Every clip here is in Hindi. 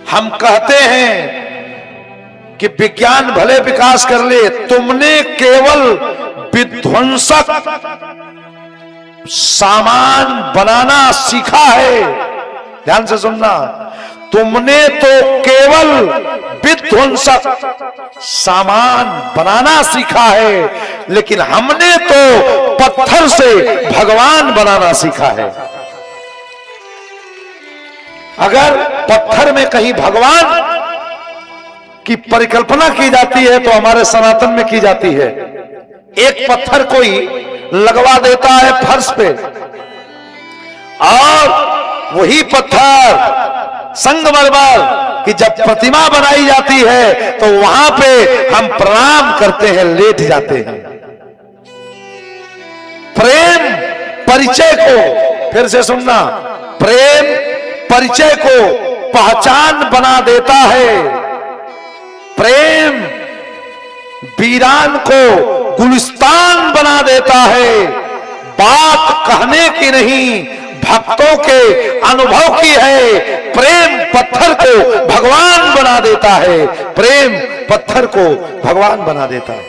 हम कहते हैं कि विज्ञान भले विकास कर ले, तुमने केवल विध्वंसक सामान बनाना सीखा है। ध्यान से सुनना, तुमने तो केवल विध्वंसक सामान बनाना सीखा है, लेकिन हमने तो पत्थर से भगवान बनाना सीखा है। अगर पत्थर में कहीं भगवान की परिकल्पना की जाती है तो हमारे सनातन में की जाती है। एक पत्थर कोई लगवा देता है फर्श पे, और वही पत्थर संगमरमर की जब प्रतिमा बनाई जाती है तो वहां पे हम प्रणाम करते हैं, लेट जाते हैं। प्रेम परिचय को, फिर से सुनना, प्रेम परिचय को पहचान बना देता है। प्रेम वीरान को गुलिस्तान बना देता है। बात कहने की नहीं, भक्तों के अनुभव की है। प्रेम पत्थर को भगवान बना देता है। प्रेम पत्थर को भगवान बना देता है।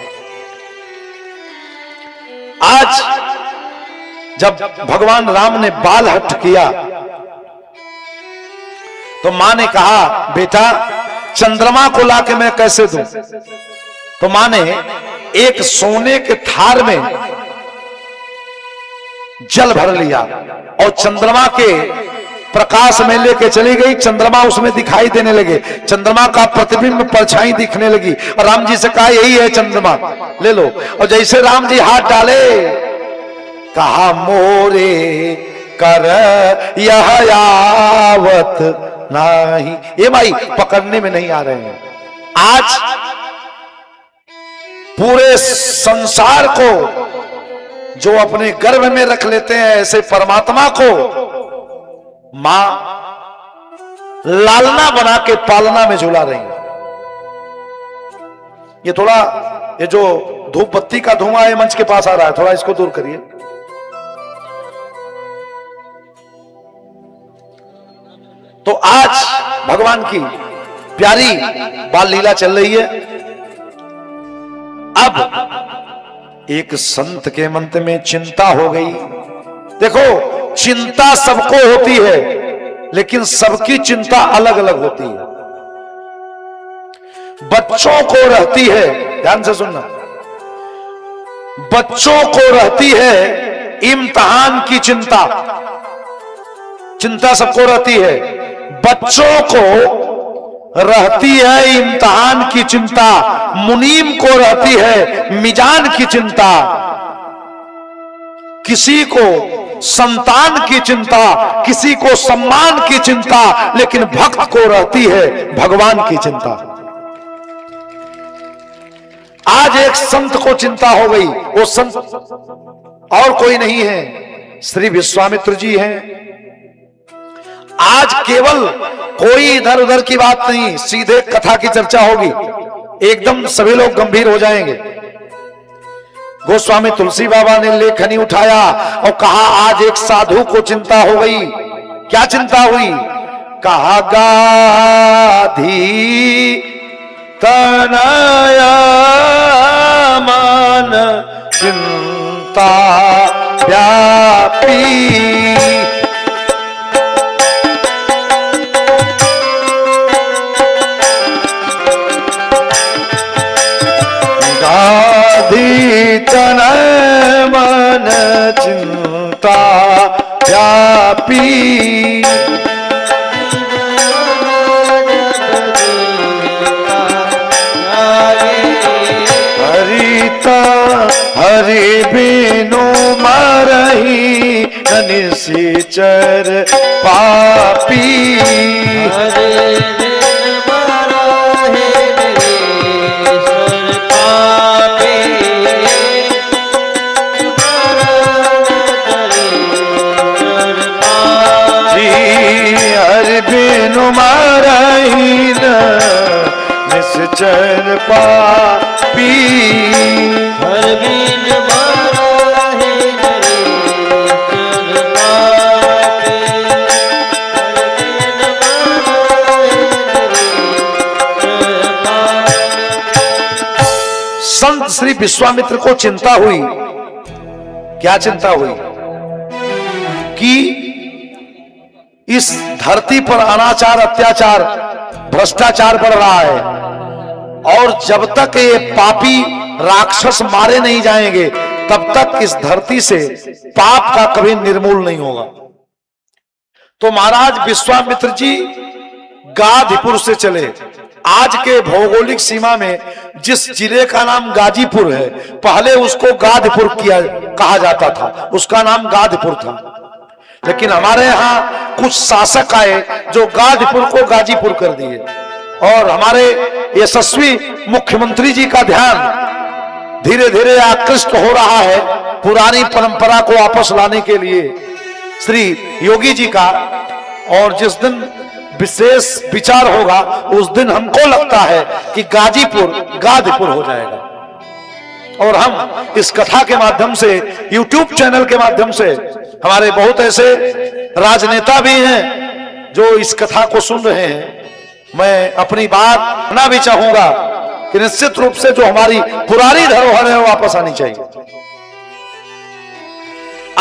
आज जब भगवान राम ने बाल हट किया तो मां ने कहा, बेटा चंद्रमा को लाके मैं कैसे दूं? तो मां ने एक सोने के थार में जल भर लिया और चंद्रमा के प्रकाश में लेके चली गई। चंद्रमा उसमें दिखाई देने लगे, चंद्रमा का प्रतिबिंब परछाई दिखने लगी। और राम जी से कहा, यही है चंद्रमा, ले लो। और जैसे राम जी हाथ डाले, कहा, मोरे कर यह यावत नहीं। ये भाई पकड़ने में नहीं आ रहे हैं। आज पूरे संसार को जो अपने गर्भ में रख लेते हैं, ऐसे परमात्मा को मां लालना बना के पालना में झुला रही है। ये थोड़ा, ये जो धूप बत्ती का धुआं है मंच के पास आ रहा है, थोड़ा इसको दूर करिए। तो आज भगवान की प्यारी बाल लीला चल रही है। अब एक संत के मन में चिंता हो गई। देखो, चिंता सबको होती है, लेकिन सबकी चिंता अलग अलग होती है। बच्चों को रहती है, ध्यान से सुनना, बच्चों को रहती है इम्तिहान की चिंता। चिंता सबको रहती है। बच्चों को रहती है इम्तिहान की चिंता, मुनीम को रहती है मिजान की चिंता, किसी को संतान की चिंता, किसी को सम्मान की चिंता, लेकिन भक्त को रहती है भगवान की चिंता। आज एक संत को चिंता हो गई। वो संत और कोई नहीं है, श्री विश्वामित्र जी हैं। आज केवल कोई इधर उधर की बात नहीं, सीधे कथा की चर्चा होगी। एकदम सभी लोग गंभीर हो जाएंगे। गोस्वामी तुलसी बाबा ने लेखनी उठाया और कहा, आज एक साधु को चिंता हो गई। क्या चिंता हुई? कहा, गाधी तनया मन चिंता व्यापी, तनय मन चिंता व्यापी, हरिता हरि बिनु मरहि निशिचर पापी, मारहीन निश्चर पापी, हर बिन मारहीन निश्चर पापी, संत श्री विश्वामित्र को चिंता हुई। क्या चिंता हुई? कि इस धरती पर अनाचार, अत्याचार, भ्रष्टाचार बढ़ रहा है और जब तक ये पापी राक्षस मारे नहीं जाएंगे तब तक इस धरती से पाप का कभी निर्मूल नहीं होगा। तो महाराज विश्वामित्र जी गाजीपुर से चले। आज के भौगोलिक सीमा में जिस जिले का नाम गाजीपुर है, पहले उसको गाजीपुर कहा जाता था, उसका नाम गाजीपुर था। लेकिन हमारे यहाँ कुछ शासक आए जो गाजीपुर को गाजीपुर कर दिए और हमारे यशस्वी मुख्यमंत्री जी का ध्यान धीरे धीरे आकृष्ट हो रहा है पुरानी परंपरा को वापस लाने के लिए श्री योगी जी का। और जिस दिन विशेष विचार होगा उस दिन हमको लगता है कि गाजीपुर हो जाएगा। और हम इस कथा के माध्यम से, YouTube चैनल के माध्यम से, हमारे बहुत ऐसे राजनेता भी हैं जो इस कथा को सुन रहे हैं। मैं अपनी बात कहना भी चाहूंगा कि निश्चित रूप से जो हमारी पुरानी धरोहर है वो वापस आनी चाहिए।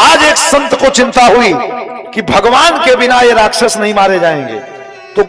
आज एक संत को चिंता हुई कि भगवान के बिना ये राक्षस नहीं मारे जाएंगे, तो